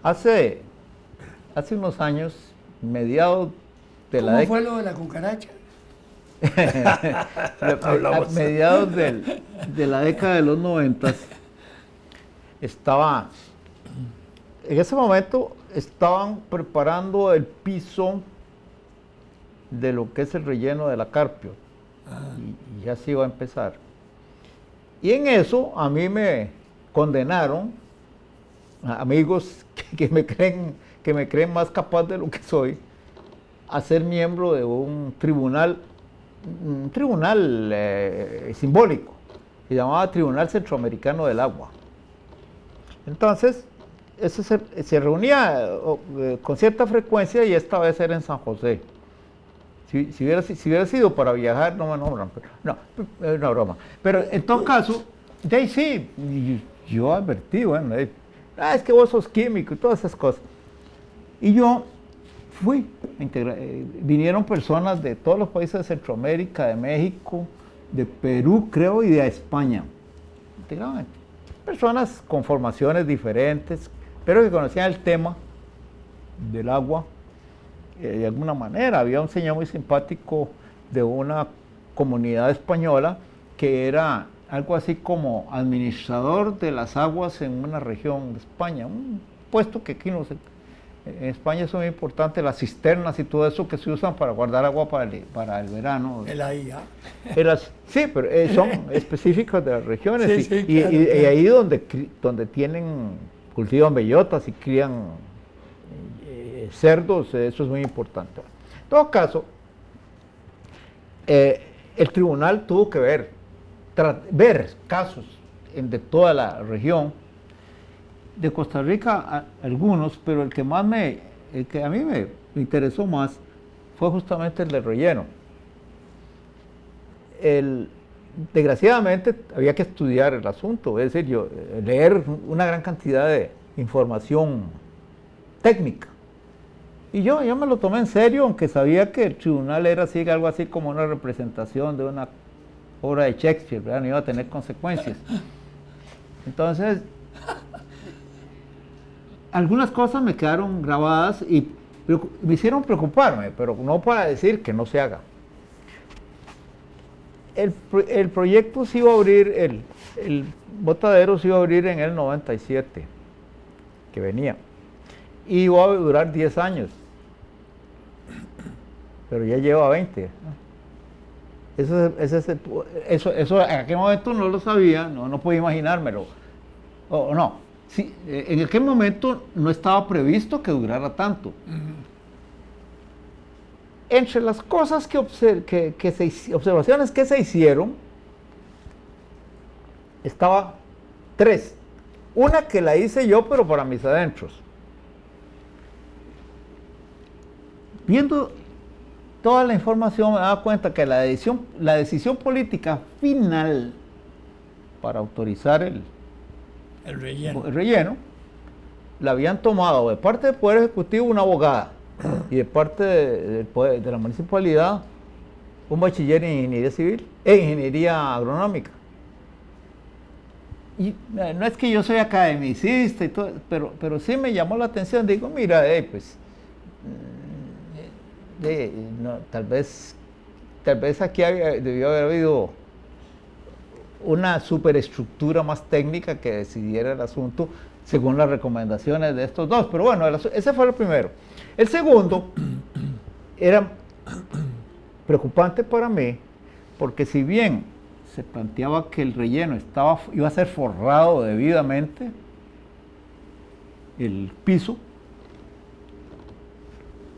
Hace, hace unos años, mediados de la ¿Cómo década... fue lo de la cucaracha? A mediados de la década de los 90, estaba... En ese momento estaban preparando el piso de lo que es el relleno de la Carpio. Y ya se iba a empezar. Y en eso a mí me condenaron, amigos que me creen más capaz de lo que soy, a ser miembro de un tribunal simbólico, se llamaba Tribunal Centroamericano del Agua. Entonces, eso se reunía con cierta frecuencia y esta vez era en San José. Si hubiera sido para viajar, no me nombran. No, es una broma. Pero en todo caso, de ahí sí, yo advertí, bueno, es que vos sos químico y todas esas cosas. Y yo fui, vinieron personas de todos los países de Centroamérica, de México, de Perú, creo, y de España. Integralmente. Personas con formaciones diferentes, pero que conocían el tema del agua. De alguna manera, había un señor muy simpático de una comunidad española que era algo así como administrador de las aguas en una región de España, un puesto que aquí no sé. En España es muy importante las cisternas y todo eso que se usan para guardar agua para el verano. El AIA. Sí, pero son específicos de las regiones Sí, y claro, ahí donde cultivan bellotas y crían cerdos, eso es muy importante. En todo caso, el tribunal tuvo que ver casos de toda la región, de Costa Rica algunos, pero el que a mí me interesó más fue justamente el del relleno. Desgraciadamente había que estudiar el asunto, es decir, leer una gran cantidad de información técnica. Y yo me lo tomé en serio, aunque sabía que el tribunal era algo así como una representación de una obra de Shakespeare, ¿verdad? No iba a tener consecuencias. Entonces, algunas cosas me quedaron grabadas y me hicieron preocuparme, pero no para decir que no se haga. El proyecto se iba a abrir, el botadero se iba a abrir en el 97, que venía, y iba a durar 10 años, pero ya lleva 20. Eso en aquel momento no lo sabía, no podía imaginármelo, o no. Sí, en aquel momento no estaba previsto que durara tanto. Entre las cosas observaciones que se hicieron, estaba 3. Una que la hice yo, pero para mis adentros. Viendo toda la información me daba cuenta que la decisión política final para autorizar el relleno la habían tomado de parte del Poder Ejecutivo una abogada y de parte de la municipalidad un bachiller en ingeniería civil ingeniería agronómica. Y no es que yo soy academicista y todo, pero sí me llamó la atención. Digo, mira, pues no, tal vez aquí debió haber habido una superestructura más técnica que decidiera el asunto según las recomendaciones de estos dos. Pero bueno, ese fue el primero. El segundo era preocupante para mí, porque si bien se planteaba que el relleno iba a ser forrado debidamente, el piso,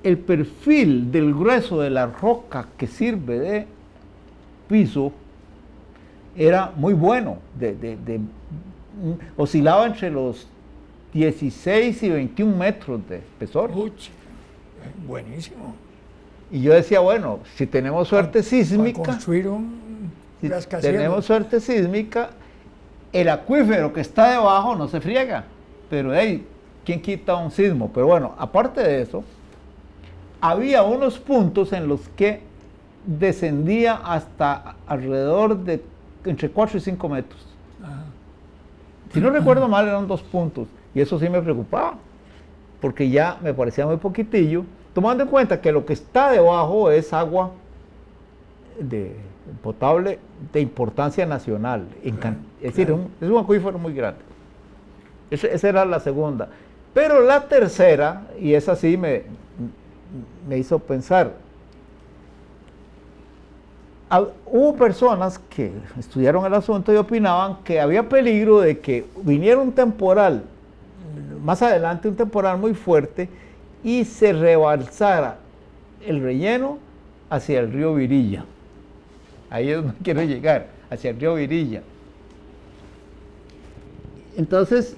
el perfil del grueso de la roca que sirve de piso era muy bueno, oscilaba entre los 16 y 21 metros de espesor. Buenísimo. Y yo decía, bueno, si tenemos suerte sísmica, construir tenemos suerte sísmica, el acuífero que está debajo no se friega, pero ¿quién quita un sismo? Pero bueno, aparte de eso, había unos puntos en los que descendía hasta alrededor de entre 4 y 5 metros. Si no recuerdo mal, eran 2 puntos, y eso sí me preocupaba. porque ya me parecía muy poquitillo, tomando en cuenta que lo que está debajo es agua potable de importancia nacional, es decir, es un acuífero muy grande. Esa era la segunda. Pero la tercera, y esa sí me hizo pensar, hubo personas que estudiaron el asunto y opinaban que había peligro de que viniera un temporal, más adelante un temporal muy fuerte, y se rebalsara el relleno hacia el río Virilla. Ahí es donde quiero llegar, hacia el río Virilla. Entonces,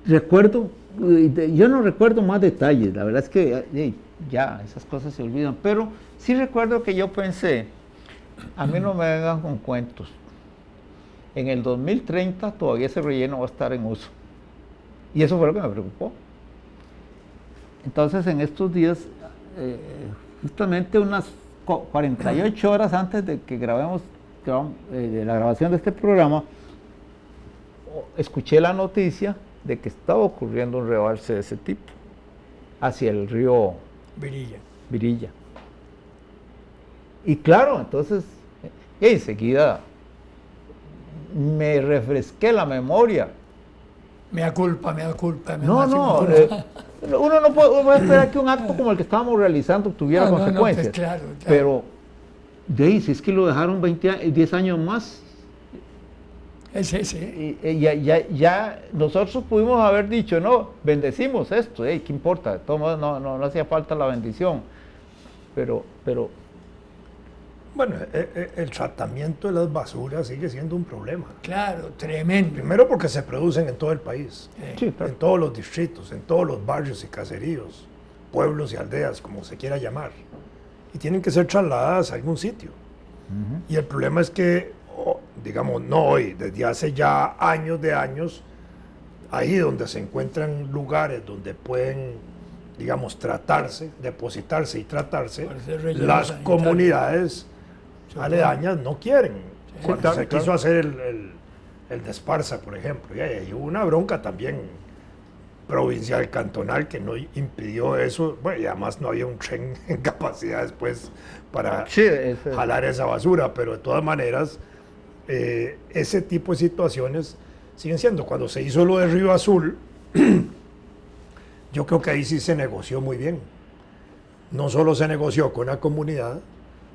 yo no recuerdo más detalles, la verdad es que ya esas cosas se olvidan, pero sí recuerdo que yo pensé, a mí no me vengan con cuentos, en el 2030 todavía ese relleno va a estar en uso, y eso fue lo que me preocupó. Entonces en estos días, justamente unas 48 horas antes de que grabemos de la grabación de este programa, escuché la noticia de que estaba ocurriendo un rebalse de ese tipo hacia el río Virilla. Y claro, entonces enseguida me refresqué la memoria. Mea culpa. Uno no puede esperar que un acto como el que estábamos realizando tuviera consecuencias. Pues claro. Pero si es que lo dejaron 10 años más. Sí. Ya nosotros pudimos haber dicho, no, bendecimos esto, ¿qué importa? De todos modos no hacía falta la bendición. Pero bueno, el tratamiento de las basuras sigue siendo un problema. Claro, tremendo. Primero porque se producen en todo el país, sí, claro, en todos los distritos, en todos los barrios y caseríos, pueblos y aldeas, como se quiera llamar, y tienen que ser trasladadas a algún sitio. Y el problema es que, digamos, no hoy, desde hace ya años, ahí donde se encuentran lugares donde pueden, digamos, depositarse y tratarse, las comunidades aledañas no quieren. Cuando se quiso hacer el de Esparza, por ejemplo, y hubo una bronca también provincial, cantonal, que no impidió eso. Bueno, y además no había un tren en capacidad después para jalar esa basura, pero de todas maneras ese tipo de situaciones siguen siendo. Cuando se hizo lo de Río Azul, yo creo que ahí sí se negoció muy bien. No solo se negoció con la comunidad,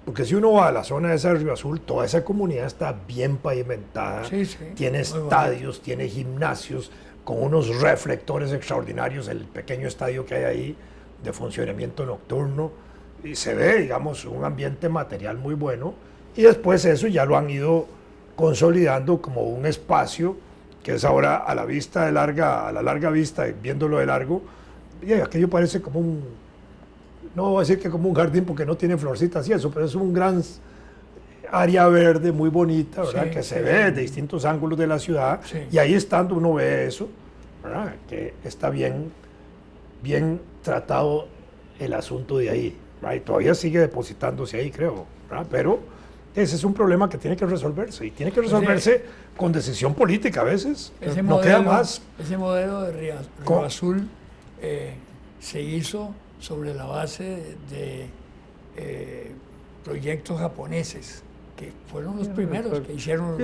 porque si uno va a la zona de ese Río Azul, toda esa comunidad está bien pavimentada, tiene estadios, tiene gimnasios, con unos reflectores extraordinarios, el pequeño estadio que hay ahí de funcionamiento nocturno, y se ve, digamos, un ambiente material muy bueno, y después eso ya lo han ido consolidando como un espacio que es ahora a la larga vista, viéndolo de largo, y aquello parece como no voy a decir que como un jardín porque no tiene florcitas y eso, pero es un gran área verde muy bonita, ¿verdad? Que se ve de distintos ángulos de la ciudad, y ahí estando uno ve eso, ¿verdad? Que está bien tratado el asunto de ahí, ¿verdad? Y todavía sigue depositándose ahí, creo, ¿verdad? Pero ese es un problema que tiene que resolverse, y tiene que resolverse con decisión política a veces. No queda más. Ese modelo de Río Azul se hizo sobre la base de proyectos japoneses, que fueron los primeros que hicieron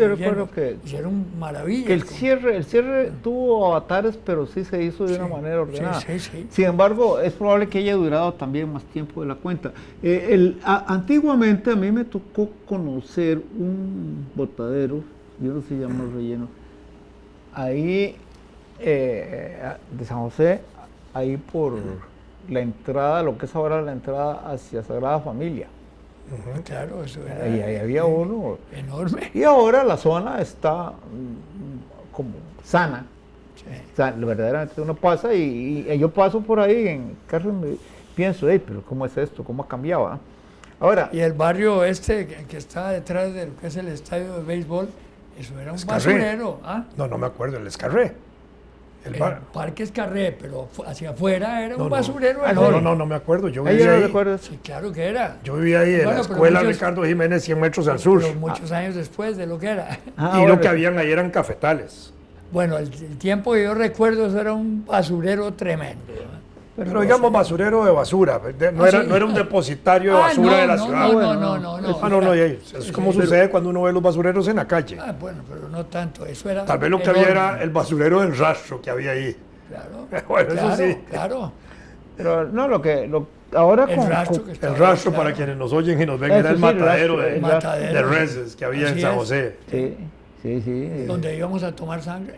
hicieron maravillas. Que el cierre tuvo avatares, pero sí se hizo de una manera ordenada. Sin embargo, es probable que haya durado también más tiempo de la cuenta. Antiguamente a mí me tocó conocer un botadero, yo no se llama Relleno, ahí de San José, ahí por la entrada, lo que es ahora la entrada hacia Sagrada Familia. Claro, eso era. Ahí había uno enorme. Y ahora la zona está como sana. O sea, verdaderamente uno pasa y yo paso por ahí en carro y me pienso, pero ¿cómo es esto? ¿Cómo ha cambiado? Ahora, y el barrio que está detrás de lo que es el estadio de béisbol, eso era un basurero. No me acuerdo, el Escarré. El Parque Escarré, pero hacia afuera era un basurero enorme. No me acuerdo. Yo vivía ahí. Sí, claro que era. Yo vivía ahí en la escuela Ricardo Jiménez, 100 metros al sur. Pero muchos años después de lo que era. Y lo que habían ahí eran cafetales. Bueno, el tiempo que yo recuerdo eso era un basurero tremendo. ¿no? Pero digamos basurero de basura, no era un depositario de basura de la ciudad. No, es como sucede cuando uno ve los basureros en la calle. Bueno, pero no tanto, eso era... Tal vez lo que había era el basurero del rastro que había ahí. Claro, Bueno, claro, eso sí. claro. Pero no, ahora El rastro que estaba El rastro, claro. para quienes nos oyen y nos ven, Eso era el sí, matadero el de reses que había en Así San es. José. Sí. Donde íbamos a tomar sangre.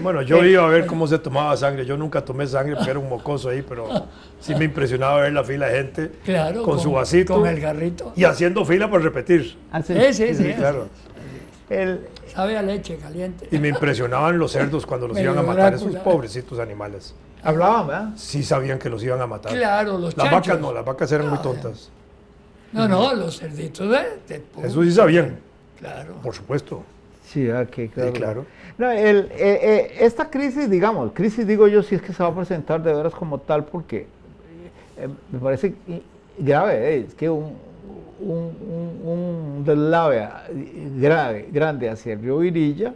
Bueno, yo iba a ver cómo se tomaba sangre. Yo nunca tomé sangre porque era un mocoso ahí, pero sí me impresionaba ver la fila de gente Claro, con su vasito con el garrito. y haciendo fila para repetir. Sí, Claro. Sabe a leche caliente. Y me impresionaban los cerdos cuando los Medio iban a matar, Drácula. esos pobrecitos animales. Hablaban, ¿verdad? Sí sabían que los iban a matar. Claro, los Las chanchos. vacas no, las vacas eran muy tontas. No, los cerditos de Eso sí sabían, Claro. por supuesto. Sí, que claro. Sí, claro. No, esta crisis, digamos, crisis digo yo, si es que se va a presentar de veras como tal, porque me parece grave, es que un deslave grande hacia el río Virilla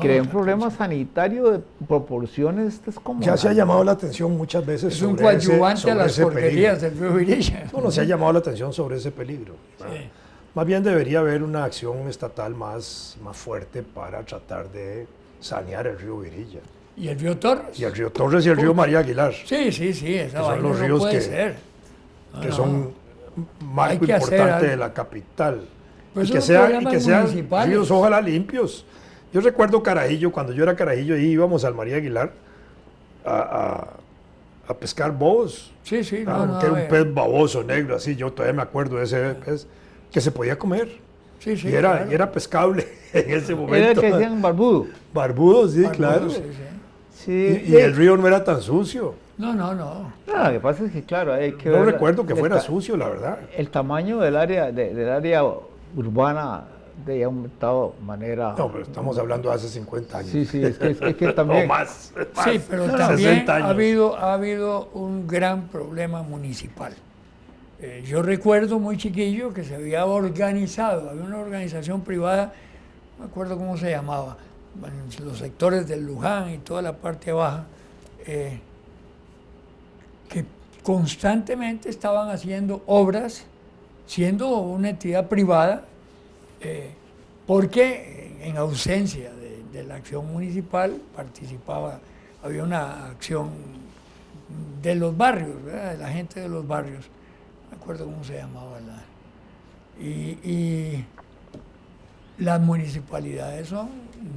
crea un problema sanitario de proporciones descomunales. Ya se ha llamado la atención muchas veces Es un sobre coadyuvante sobre a las ese porquerías peligro. del río Virilla. No se ha llamado la atención sobre ese peligro. Sí. Más bien debería haber una acción estatal más fuerte para tratar de sanear el río Virilla. ¿Y el río Torres? Y el río Torres y el río María Aguilar, Sí, esa son vaina los no ríos puede que- ser. No, que no. son marco Hay que hacer importante algo. de la capital. Pues y que son problemas sean municipales. ríos ojalá limpios. Yo recuerdo Carajillo, cuando yo era Carajillo, ahí íbamos al María Aguilar a pescar bobos. Sí, Que era a un ver. pez baboso, negro, así, yo todavía me acuerdo de ese pez, que se podía comer. Sí, y era, claro. y era pescable en ese Era el momento. que decían barbudo. Barbudo, sí, Barbudo, claro. sí. Sí, Y el río no era tan sucio. No. No, lo que pasa es que, claro, hay que No ver recuerdo que el fuera ta- sucio, la verdad. El tamaño del área urbana ha aumentado de manera... No, pero estamos hablando de hace 50 años. Sí, es que también... O más. Sí, pero No, también 60 años. ha habido un gran problema municipal. Yo recuerdo muy chiquillo que se había organizado, había una organización privada, no me acuerdo cómo se llamaba, en los sectores del Luján y toda la parte baja, que constantemente estaban haciendo obras, siendo una entidad privada, porque en ausencia de la acción municipal participaba, había una acción de los barrios, ¿verdad? De la gente de los barrios, no me acuerdo cómo se llamaba. Y las municipalidades son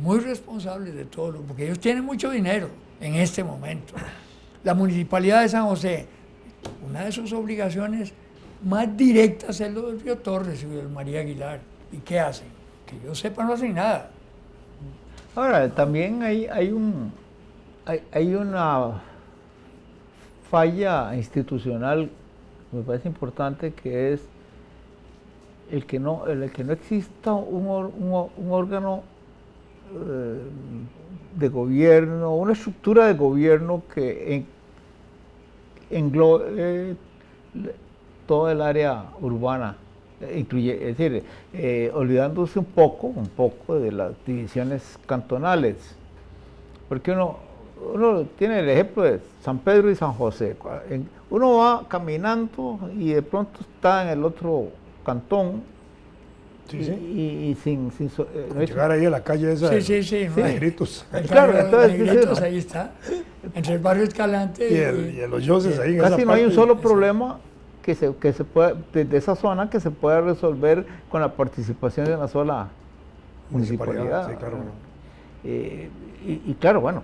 muy responsables de todo, porque ellos tienen mucho dinero en este momento. La Municipalidad de San José, una de sus obligaciones más directas es lo del río Torres y del María Aguilar. ¿Y qué hacen? Que yo sepa, no hacen nada. Ahora, también hay una falla institucional, me parece importante, que es el que no exista un órgano de gobierno, una estructura de gobierno que englobe toda el área urbana, incluye, es decir, olvidándose un poco de las divisiones cantonales, porque uno tiene el ejemplo de San Pedro y San José. Uno va caminando y de pronto está en el otro cantón. Sí, sí. Y sin no es- Llegar ahí a la calle esa Sí. de Negritos. El Claro, barrio entonces, Negritos, sí. ahí está, entre el barrio Escalante Y los yoses ahí en esa casi no hay un parte. solo problema que se pueda, de esa zona que se pueda resolver con la participación de una sola municipalidad. Sí, claro. Y claro, bueno,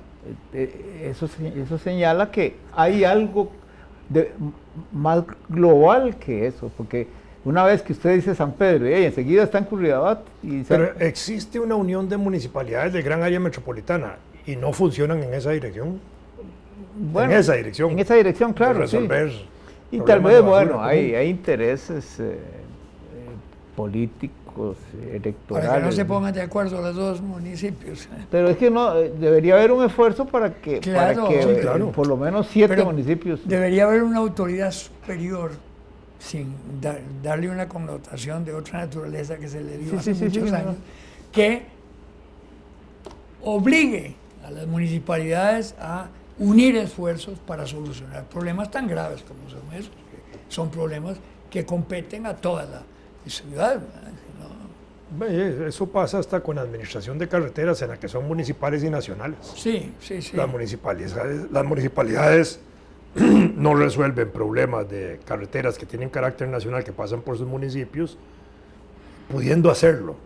eso señala que hay algo más global que eso, porque una vez que usted dice San Pedro, y enseguida está en Curridabat, Pero existe una unión de municipalidades de gran área metropolitana y no funcionan en esa dirección. bueno, en esa dirección. En esa dirección, claro. De Sí. resolver Y tal problemas vez, de basura bueno, común. hay intereses políticos, para electorales. que no se pongan de acuerdo los dos municipios. Pero es que no, debería haber un esfuerzo para que, Claro, para que sí, claro. por lo menos 7 Pero municipios. Debería haber una autoridad superior sin darle una connotación de otra naturaleza que se le dio Sí, hace sí, muchos sí, años, no. que obligue a las municipalidades a unir esfuerzos para solucionar problemas tan graves como son esos, que son problemas que competen a toda la ciudad. Eso pasa hasta con la administración de carreteras, en la que son municipales y nacionales. Sí. Las municipalidades no resuelven problemas de carreteras que tienen carácter nacional, que pasan por sus municipios, pudiendo hacerlo,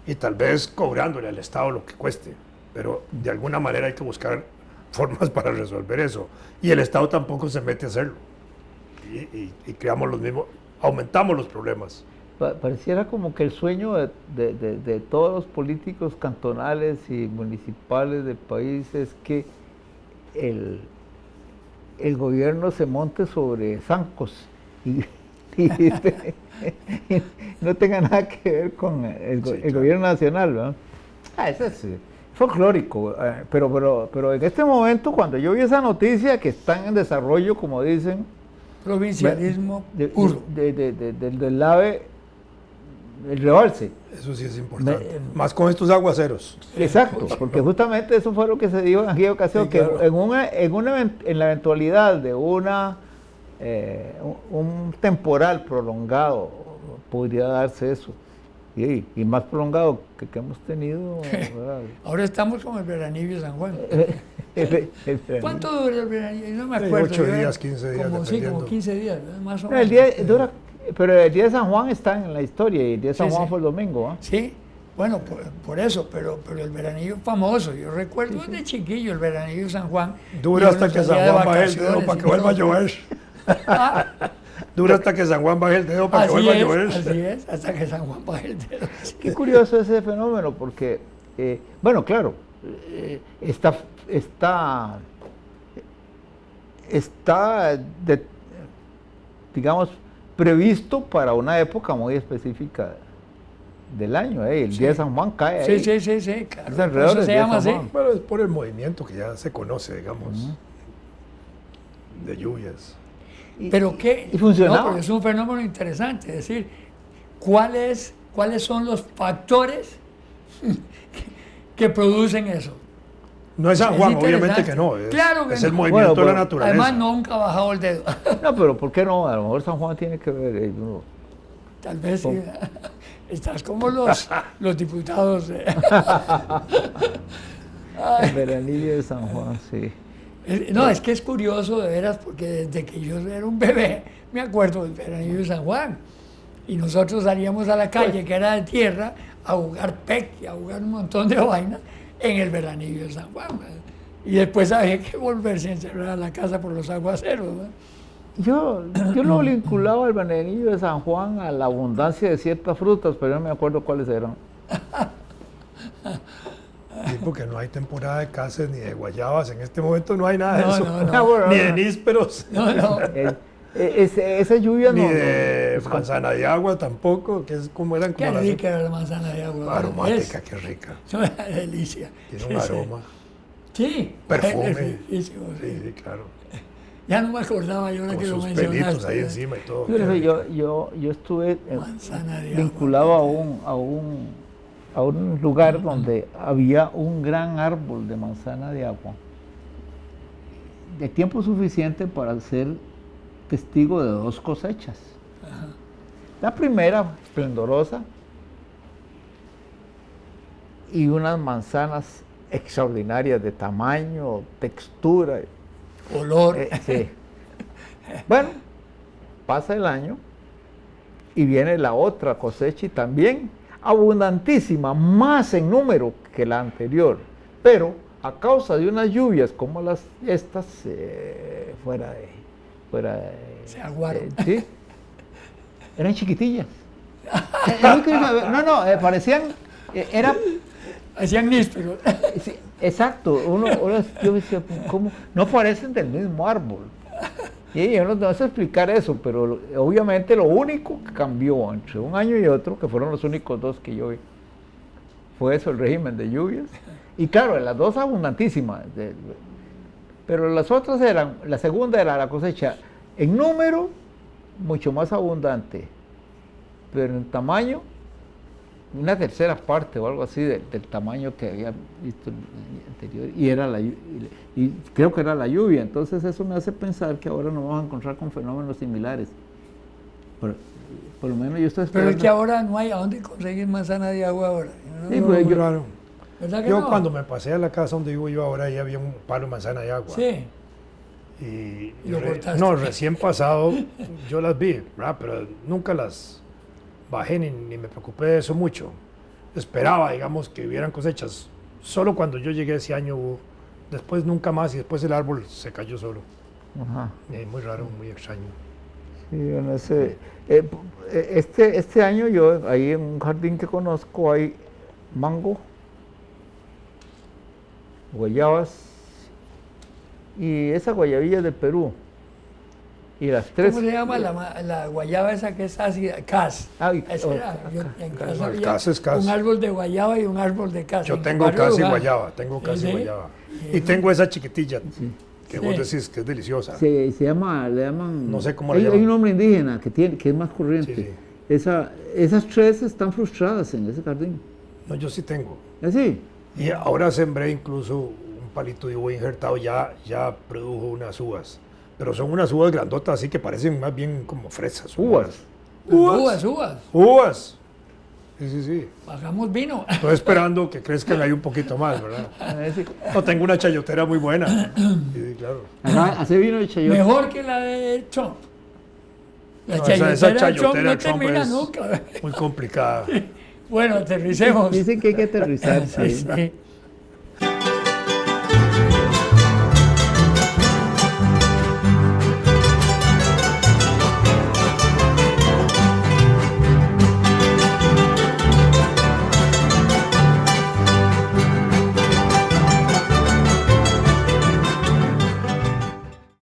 y tal vez cobrándole al Estado lo que cueste, pero de alguna manera hay que buscar formas para resolver eso, y el Estado tampoco se mete a hacerlo, y creamos los mismos, aumentamos los problemas. Pareciera como que el sueño de todos los políticos cantonales y municipales del país es que el gobierno se monte sobre zancos y no tenga nada que ver con el gobierno nacional, ¿verdad? Eso es folclórico, pero en este momento, cuando yo vi esa noticia que están en desarrollo, como dicen, provincialismo puro del AVE, el rebalse. Eso sí es importante, más con estos aguaceros. Exacto, porque justamente eso fue lo que se dijo en aquella ocasión, sí, claro, que en la eventualidad de un temporal prolongado podría darse eso, y más prolongado que hemos tenido. Ahora estamos con el veranillo de San Juan. ¿Cuánto dura el veranillo? No me acuerdo. 8 días, 15 días. Como 15 días, más o menos. Pero el día de San Juan está en la historia, y el día de San Juan fue el domingo. ¿Eh? Sí, bueno, por eso, pero el veranillo es famoso. Yo recuerdo desde chiquillo el veranillo de San Juan. Dura hasta que San Juan baje el dedo para que vuelva a llover. Dura hasta que San Juan baje el dedo para que vuelva a llover. Así es, hasta que San Juan baje el dedo. Qué curioso ese fenómeno, porque, bueno, claro, digamos, previsto para una época muy específica del año, el día de San Juan cae ahí. Sí, claro. Es alrededor del se día llama de San así. Juan. Bueno, es por el movimiento que ya se conoce, digamos, de lluvias. Pero qué, y funcionaba. No, pero es un fenómeno interesante, es decir, ¿cuáles son los factores que producen eso? No es San Juan, obviamente que no. Claro que es no. el movimiento de la naturaleza. Además, nunca ha bajado el dedo. No, pero ¿por qué no? A lo mejor San Juan tiene que ver. Tal vez sí. Estás como los diputados. El veranillo de San Juan, sí. No, es que es curioso de veras, porque desde que yo era un bebé me acuerdo del veranillo de San Juan. Y nosotros salíamos a la calle, que era de tierra, a jugar peque, a jugar un montón de vainas en el veranillo de San Juan. Y después había que volverse a encerrar a la casa por los aguaceros. Yo lo vinculaba al veranillo de San Juan a la abundancia de ciertas frutas, pero no me acuerdo cuáles eran. Sí, porque no hay temporada de casas ni de guayabas, en este momento no hay nada de eso. No. Ni de nísperos. No. Esa lluvia ni de manzana de agua tampoco, que es como eran como qué rica era la manzana de agua. Aromática, qué rica. Es una delicia. Tiene un aroma. Sí. Perfume. Sí, claro. Ya no me acordaba yo ahora que lo mencionaste. Con sus pelitos ahí encima y todo. Yo estuve vinculado a un lugar donde había un gran árbol de manzana de agua, de tiempo suficiente para ser testigo de 2 cosechas. Ajá. La primera, esplendorosa, y unas manzanas extraordinarias de tamaño, textura, olor. Sí. Bueno, pasa el año y viene la otra cosecha, y también abundantísima, más en número que la anterior, pero a causa de unas lluvias como estas, fuera de se aguaron. Sí, eran chiquitillas. Parecían, hacían nísperos. Sí, exacto. Yo decía, ¿cómo? No parecen del mismo árbol. Y yo no sé explicar eso, pero obviamente lo único que cambió entre un año y otro, que fueron los únicos 2 que yo vi, fue eso, el régimen de lluvias. Y claro, las 2 abundantísimas, pero las otras la segunda era la cosecha en número mucho más abundante, pero en tamaño una tercera parte o algo así del tamaño que había visto en el año anterior, y era y creo que era la lluvia. Entonces eso me hace pensar que ahora nos vamos a encontrar con fenómenos similares. Por lo menos yo estoy esperando. Pero es que ahora no hay a dónde conseguir manzana de agua ahora. Sí, No, pues muy raro. ¿Verdad que Yo no? cuando me pasé a la casa donde vivo yo ahora, ahí había un palo de manzana de agua. Sí. Y Lo cortaste. no, recién pasado yo las vi, ¿verdad? Pero nunca las bajé ni me preocupé de eso mucho. Esperaba, digamos, que hubieran cosechas. Solo cuando yo llegué ese año hubo, después nunca más, y después el árbol se cayó solo. Ajá. Muy raro, muy extraño. Sí, bueno, este año yo, ahí en un jardín que conozco, hay mango, guayabas y esa guayabilla de Perú. Y las tres. ¿Cómo se llama la guayaba esa que es ácida? Cas. Esa era. En casa No, el había cas es cas. un árbol de guayaba y un árbol de cas. Yo En tengo varios casi lugares. guayaba, tengo casi ¿Sí? guayaba. Y tengo esa chiquitilla que Sí. vos decís que es deliciosa. Se llama, le llaman. No sé cómo le hay llaman. un nombre indígena que es más corriente. Sí, Esas tres están frustradas en ese jardín. No, yo sí tengo. ¿Así? Y ahora sembré incluso un palito de uva injertado, ya produjo unas uvas. Pero son unas uvas grandotas, así que parecen más bien como fresas. Uvas. Uvas. Uvas. Sí. Hagamos vino. Estoy esperando que crezcan ahí un poquito más, ¿verdad? Sí. No, tengo una chayotera muy buena. Sí, claro. Ajá, hace vino de chayote. Mejor que la de Trump. La No, chayotera esa de Trump chayotera no de Trump termina es nunca. muy complicada. Bueno, aterricemos. Dicen que hay que aterrizar. Sí, sí.